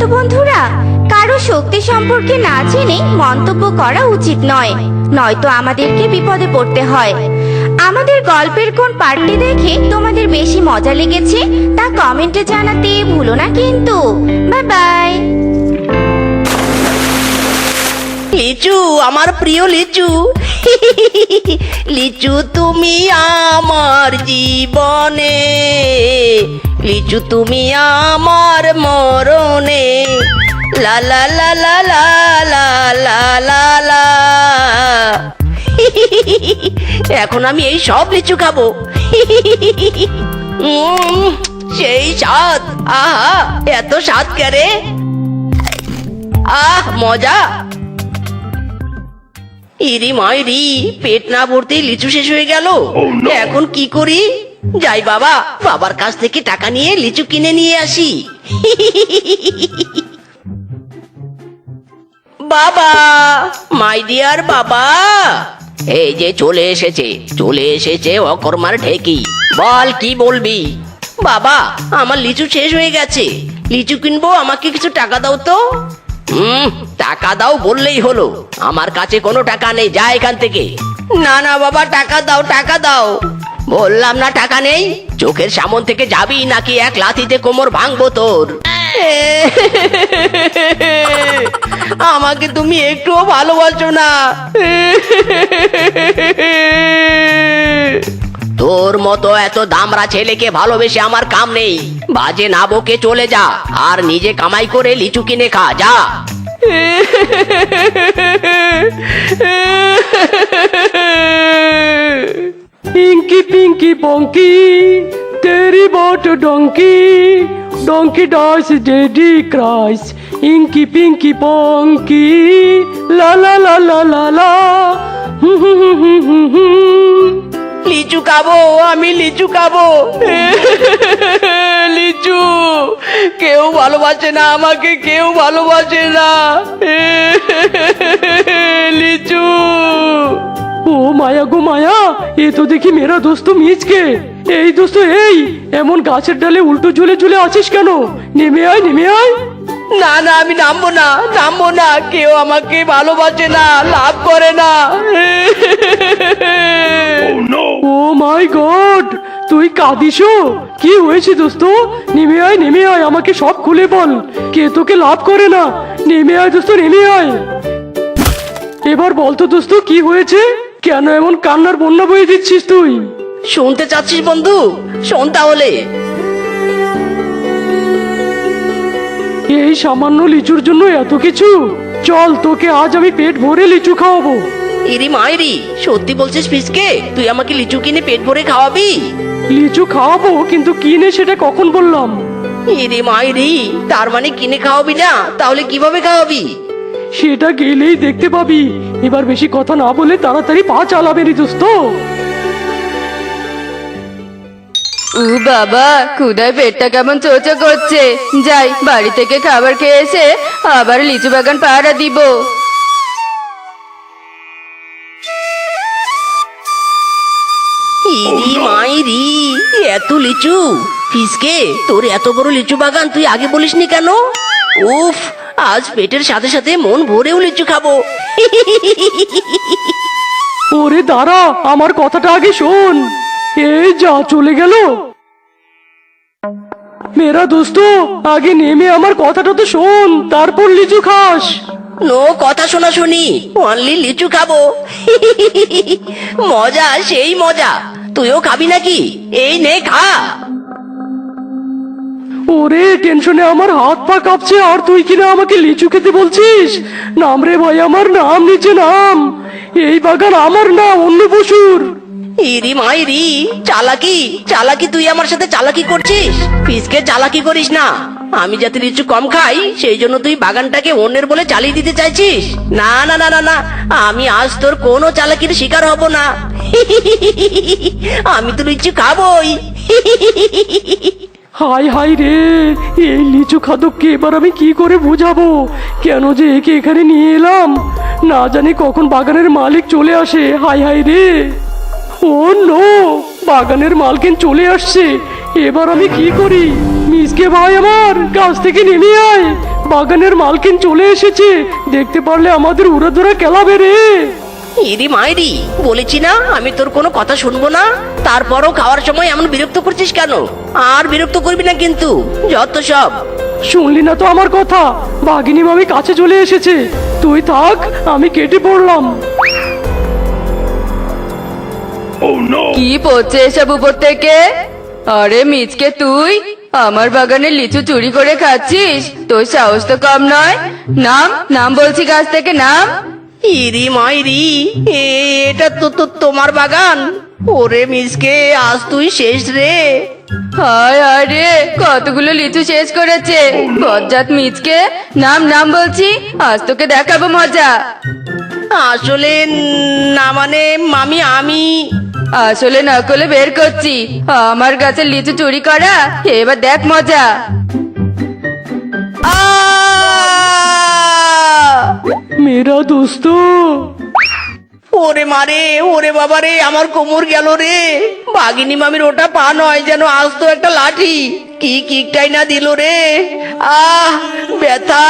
তো বন্ধুরা, কারো শক্তি সম্পর্কে না জেনে মন্তব্য করা উচিত নয়, নয়তো আমাদেরকে বিপদে পড়তে হয়। আমাদের গল্পের কোন পার্টটি দেখে তোমাদের বেশি মজা লেগেছে তা কমেন্টে জানাতে ভুলো না কিন্তু। Bye bye. লিচু, আমার প্রিয় লিচু, লিচু তুমি আমার জীবনে, লিচু তুমি আমার মরণে, লা লা লা লা লা লা লা লা লা। এখন আমি এই সব লিচু খাবো। সেই স্বাদ, আহা এত স্বাদ করে, আহ মজা। ইরি মাইরি, পেট না ভরতেই লিচু শেষ হয়ে গেল। এখন কি করি? যাই বাবা, বাবার কাছ থেকে টাকা নিয়ে লিচু কিনে নিয়ে আসি। বাবা, মাই ডিয়ার বাবা, এই যে চলে এসেছে অকর্মার ঢেকি। বল কি বলবি? বাবা, আমার লিচু শেষ হয়ে গেছে, লিচু কিনবো, আমাকে কিছু টাকা দাও তো। টাকা দাও বললেই হলো, আমার কাছে কোনো টাকা নেই, যা এখান থেকে। না না বাবা, টাকা দাও, টাকা দাও। বললাম না টাকা নেই, চোখের সামন থেকে যাবি নাকি এক লাথিতে কোমর ভাঙবো তোর। আমাকে তুমি একটুও ভালোবাসো না। তোর মতো এত দামড়া ছেলেকে ভালোবেসে আমার কাম নেই। বাজে না বকে চলে যা, আর নিজে কামাই করে লিচু কিনে খা, যা। इंकी पिंकी पोंकी तेरी bought donkey donkey dance daddy cries inky pinky ponky ला ला ला ला ला ला লিচু খাবো, আমি লিচু খাবো। লিচু, কেউ ভালোবাসে না আমাকে, কেউ ভালোবাসে না। লিচু। ও মায়া গো মায়া, এ তো দেখি মেরা দোস্ত মিচকে। এই দোস্ত, এই এমন গাছের ডালে উল্টো ঝুলে ঝুলে আছিস কেন? নেমে আয়, নেমে আয়। না না, আমি নামবো না, নামবো না, কেউ আমাকে ভালোবাসে না, লাভ করে না। ও মাই গড, তুই কাঁদিস? কি হয়েছে দোস্ত? নেমে আয়, নেমে আয়, আমাকে সব খুলে বল। কে তোকে লাভ করে না? নেমে আয় দোস্ত, নেমে আয়। এবার বলতো দোস্ত, কি হয়েছে? কেন এমন কান্নার বন্যা বয়ে দিচ্ছিস তুই? শুনতে চাচ্ছিস বন্ধু? শোন তাহলে। এই সামান্য লিচুর জন্য এত কিছু? চল, তোকে আজ আমি পেট ভরে লিচু খাওয়াবো। ইরি মাইরি, সত্যি বলছিস ফিসকে? তুই আমাকে লিচু কিনে পেট ভরে খাওয়াবি? লিচু খাওয়াবো, কিন্তু কিনে সেটা কখন বললাম? ইরি মাইরি, তার মানে কিনে খাওয়াবি না? তাহলে কিভাবে খাওয়াবি? সেটা গেলেই দেখতে পাবি। এবার বেশি কথা না বলে তাড়াতাড়ি পা চালাবে রে দোস্ত। ও বাবা, ক্ষুধায় পেটটা কেমন চোচো করছে। যাই, বাড়ি থেকে খাবার খেয়ে এসে আবার লিচু বাগান পাহারা দিব। ইরি মাইরি, এত লিচু! ফিসকে, তোর এত বড় লিচু বাগান, তুই আগে বলিসনি কেন? উফ, আজ পেটের সাথে সাথে মন ভরেও লিচু খাবো। ওরে দাঁড়া, আমার কথাটা আগে শোন। এই যা, চলে গেল। মেরা দোস্ত, আগে নেমে আমার কথাটা তো শোন, তারপর লিচু খাস। নো কথা শোনা শুনি, অনলি লিচু খাবো। মজা, সেই মজা। তুইও খাবি নাকি? এই নে, খা। ওরে, টেনশনে আমার হাত পা কাঁপছে, আর তুই কিনা আমাকে লিচু খেতে বলছিস? নাম রে ভাই, আমার নাম, নিচে নাম। এই বাগান আমার না, অন্য পশুর। ইরি মাইরি, চালাকি চালাকি, তুই আমার সাথে চালাকি করছিস। ফিসকে চালাকি করিস না। আমি যাতে লিচু কম খাই, সেই জন্য তুই বাগানটাকে অন্যের বলে চালিয়ে দিতে চাইছিস। না না না না না, আমি আজ তোর কোনো চালাকির শিকার হব না। আমি তো লিচু খাবোই। হাই হাই রে, এই লিচু খাদককে এবার আমি কি করে বোঝাবো? কেন যে একে এখানে নিয়ে এলাম? না জানি কখন বাগানের মালিক চলে আসে। হাই হাই রে, ও নো, বাগানের মালকিন চলে আসছে। এবার আমি কি করি? মিসকে ভাই, আমার গাছ থেকে নেমে আয়। বাগানের মালকিন চলে এসেছে, দেখতে পারলে আমাদের উড়াধুরা খেলাবে রে। ইরি মাইরি, বলেছি না আমি তোর কোনো কথা শুনবো না, তারপরও খাওয়ার সময় এমন বিরক্ত করছিস কেন? আর বিরক্ত করবি না কিন্তু, যত সব। শুনলি না তো আমার কথা, বাঘিনী মামি কাছে চলে এসেছে, তুই থাক, আমি কেটে পড়লাম। কি পড়ছে এসব উপর থেকে? আরে মিচকে, তুই আমার বাগানে লিচু চুরি করে খাচ্ছিস? তোর সাহস তো কম নয়। নাম নাম বলছি গাছ থেকে, নাম। ইরি মাইরি, এটা তো তোমার বাগান? ওরে মিসকে, আজ তুই শেষ রে। হায় হায় রে, কতগুলো লিচু শেষ করেছে বজ্জাত মিচকে। নাম নাম বলছি, আজ তোকে দেখাবো মজা। আসলে না মানে মামি, আমি আসলে নকলে বের করছি, আমার গাছের লিচু চুরি করা, এবার দেখ মজা। মেরা দোস্ত, ওরে মারে, ওরে বাবা রে, আমার কোমর গেল রে। বাঘিনী মামির ওটা পা নয়, যেন আজ তো একটা লাঠি, কি কিকটাই না দিল রে। আহ, ব্যথা।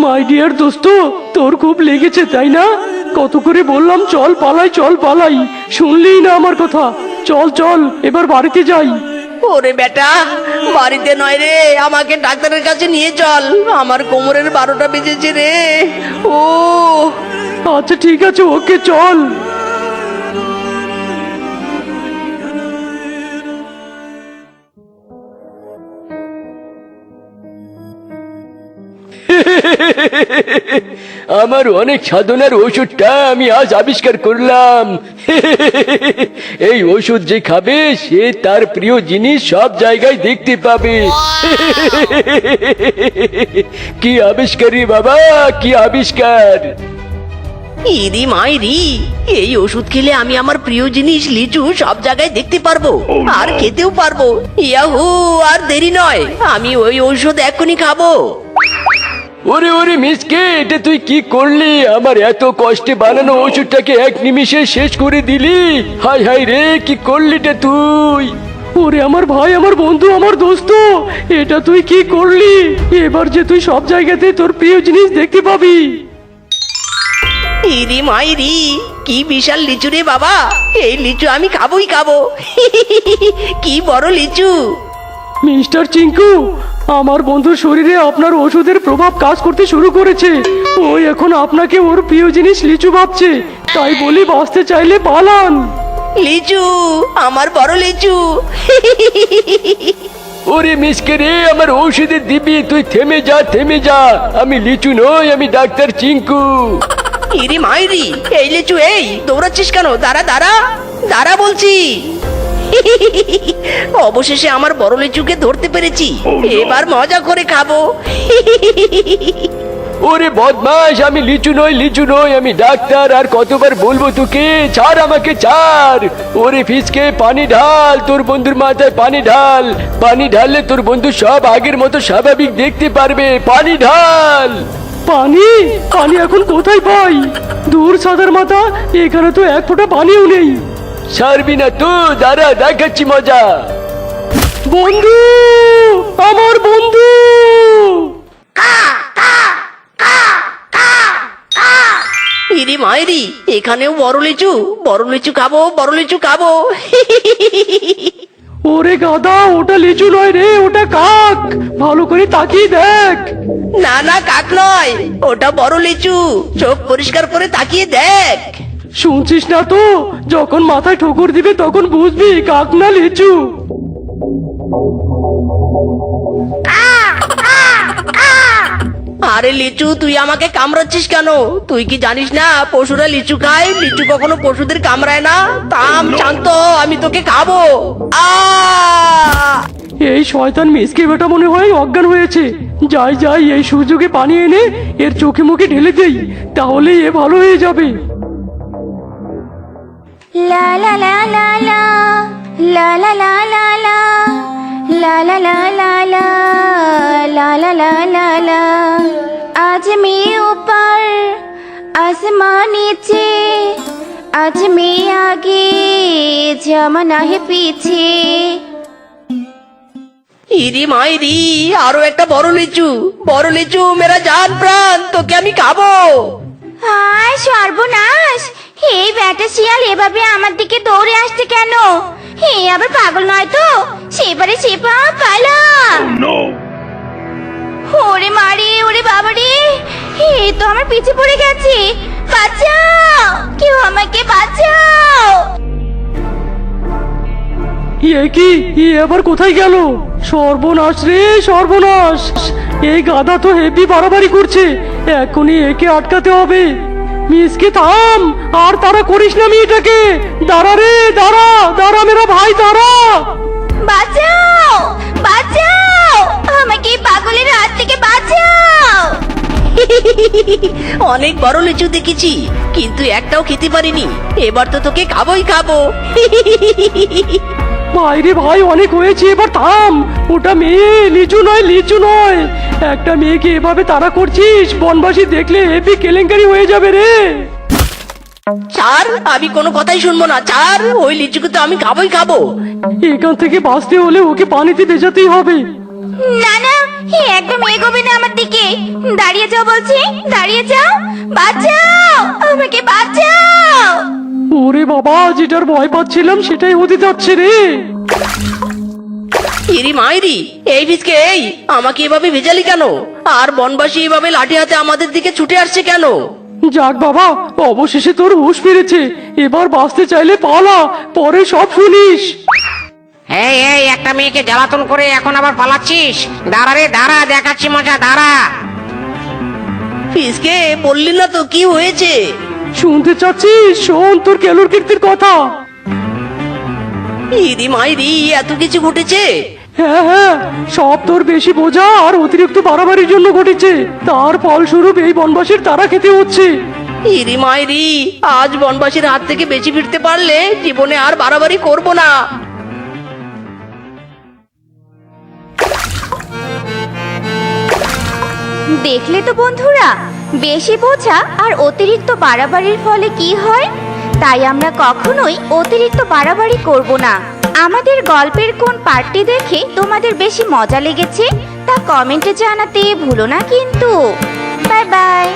মাই ডিয়ার দোস্ত, তোর খুব লেগেছে তাই না? কত করে বললাম চল পালাই, চল পালাই, শুনলিই না আমার কথা। চল চল, এবার বাড়িতে যাই। ওরে বেটা, বাড়িতে নয় রে, আমাকে ডাক্তারের কাছে নিয়ে চল, আমার কোমরের 12টা বেজেছে রে। ও আচ্ছা ঠিক আছে, ওকে চল। আমার অনেক সাধনার ওষুধটা আমি আজ আবিষ্কার করলাম। এই ওষুধ যে খাবে সে তার প্রিয় জিনিস সব জায়গায় দেখতে পাবে। কি আবিষ্কারী বাবা, কি আবিষ্কার! ইরি মাইরি, এই ওষুধ খেলে আমি আমার প্রিয় জিনিস লিচু সব জায়গায় দেখতে পারবো, আর খেতেও পারবো। ইয়াহু, আর দেরি নয়, আমি ওই ঔষধ এখনই খাবো। ওরে ওরে মিসকে, এটা তুই কি করলি? আমার এত কষ্টে বানানো ওষুধটাকে এক নিমিষে শেষ করে দিলি। হাই হাই রে, কি করলি রে তুই? ওরে আমার ভাই, আমার বন্ধু, আমার দোস্ত, এটা তুই কি করলি? এবার যে তুই সব জায়গাতে তোর প্রিয় জিনিস দেখতে পাবি। ইরি মাইরি, কি বিশাল লিচু রে বাবা, এই লিচু আমি খাবোই খাবো। কি বড় লিচু। মিস্টার চিঙ্কু, আমার বন্ধুর শরীরে আপনার ওষুধের প্রভাব কাজ করতে শুরু করেছে। ওই এখন আপনাকে ওর প্রিয় জিনিস লিচু ভাবছে, তাই বলি বাঁচতে চাইলে পালান। লিচু, আমার বড় লিচু। ওরে মিসকে রে, আমার ঔষধের দিবি, তুই থেমে যা, থেমে যা। আমি লিচু নই, আমি ডাক্তার চিঙ্কু। ইরি মাইরি, এই লিচু, এই দৌড়াচ্ছিস কেন? দাঁড়া দাঁড়া দাঁড়া বলছি। অবশেষে আমার বড় লিচুকে ধরতে পেরেছি, এবার মজা করে খাবো। ওরে বদমাস, আমি লিচু নই, লিচু নই, আমি ডাক্তার। আর কতবার বলবো তোকে, ছাড় আমাকে, ছাড়। ওরে ফিসকে, পানি ঢাল, তোর বন্ধুর মাথায় পানি ঢাল। পানি ঢাললে তোর বন্ধু সব আগের মতো স্বাভাবিক দেখতে পারবে। পানি ঢাল। পানি? পানি এখন কোথায় পাই? দূর সাদার মাথা, এখানে তো এক ফোঁটা পানিও নেই। ছাড়বি না তো, দাঁড়া, দেখাচ্ছি মজা। বন্ধু, আমার বন্ধু। ইরি মাইরি, এখানেও বড় লিচু, বড় লিচু খাবো, বড় লিচু খাবো। ওরে গাদা, ওটা লিচু নয় রে, ওটা কাক। ভালো করে তাকিয়ে দেখ। না না, কাক নয়, ওটা বড় লিচু, চোখ পরিষ্কার করে তাকিয়ে দেখ। শুনছিস না তো, যখন মাথায় ঠোকর দিবে তখন বুঝবি কাক না লিচু। আরে লিচু, তুই আমাকে কামড়াচ্ছিস কেন? তুই কি জানিস না পশুরা লিচু খায়? লিচু কখনো পশুদের কামড়ায় না। থাম শান্ত, আমি তোকে খাবো। আ এই শয়তান মিসকে বেটা মনে হয় অজ্ঞান হয়েছে। যাই যাই, এই সুযোগে পানি এনে এর চোখে মুখে ঢেলে দেই, তাহলেই এ ভালো হয়ে যাবে। লা লা লা লা লা লা লা লা লা লা লা লা লা লা লা লা ला ला ला ला। आज मैं ऊपर आसमान नीचे, आज मैं आगे जमाना है पीछे। ইরি মাইরি, আরো একটা বড় লিচু মেরা জান প্রাণ, তোকে আমি খাবো। হায় সর্বনাশ, এই ব্যাটা শিয়াল এভাবে আমার দিকে দৌড়ে আসছে কেন? হে আবার পাগল নয় তো? সেবারে সেপা পালা। ওরে মারে, ওরে বাবারে, হে তো আমার পিছে পড়ে গেছে। বাঁচাও, কেউ আমাকে বাঁচাও। কি আবার কোথায় গেল? সর্বনাশ রে সর্বনাশ! এই গাধা তো হেভি বাড়াবাড়ি করছে, এখনই একে আটকাতে হবে। মিসকে থাম, আর তারা করিস না মেয়েটাকে। দাঁড়া রে, দাঁড়া দাঁড়া মেরা ভাই, দাঁড়া। বাঁচাও, বাঁচাও, আমাকে এই পাগলের হাত থেকে বাঁচাও। অনেক বড় লিচু দেখেছি, কিন্তু একটাও খেতে পারিনি। এবার তো তোকে খাবোই খাবো। ভাইরে ভাই, অনেক হয়েছে, এবার থাম। ওটা মেয়ে, লিচু নয়, লিচু নয়। একটা মেয়েকে এভাবে তাড়া করছিস, বনবাসী দেখলে হেভি কেলেঙ্কারি হয়ে যাবে রে। ছাড়, আমি কোনো কথাই শুনবো না। ছাড়, ওই লিচুকে তো আমি খাবোই খাবো। এখান থেকে বাঁচতে হলে ওকে পানিতে ভেজাতেই হবে। না না, হে একদম এগোবে না আমার দিকে। দাঁড়িয়ে যাও বলছি, দাঁড়িয়ে যাও। বাঁচাও, আমাকে বাঁচাও। ওরে বাবা, যেটার ভয় পাচ্ছিলাম সেটাই হতে যাচ্ছে রে। ইরি মাইরি, এই ফিসকে, এই আমাকে এভাবে ভেজালি কেন? আর বনবাসী এভাবে লাঠি হাতে আমাদের দিকে ছুটে আসছে কেন? যাক বাবা, অবশেষে তোর হুঁশ ফিরেছে। এবার বাঁচতে চাইলে পালা, পরে সব শুনিস। এই এই একটা মেয়েকে জ্বালাতন করে এখন আবার পালাচ্ছিস? দাঁড়া রে দাঁড়া, দেখাচ্ছি মজা, দাঁড়া। ফিসকে, বললি না তো কি হয়েছে? শুনতে চাচ্ছিস? শোন তোর কেলোর কীর্তির কথা। ইরি মাইরি, এত কিছু ঘটেছে? হ্যাঁ হ্যাঁ, সব তোর বেশি বোঝা আর অতিরিক্ত বাড়াবাড়ির জন্য ঘটেছে। তার ফলস্বরূপ এই বনবাসীর তারা খেতে হচ্ছে। ইরি মাইরি, আজ বনবাসীর হাত থেকে বেঁচে ফিরতে পারলে জীবনে আর বাড়াবাড়ি করব না। দেখলে তো বন্ধুরা, বেশি বোঝা আর অতিরিক্ত বাড়াবাড়ির ফলে কি হয়। তাই আমরা কখনোই অতিরিক্ত বাড়াবাড়ি করব না। আমাদের গল্পের কোন পার্টটি দেখে তোমাদের বেশি মজা লেগেছে তা কমেন্টে জানাতে ভুলো না কিন্তু। Bye bye.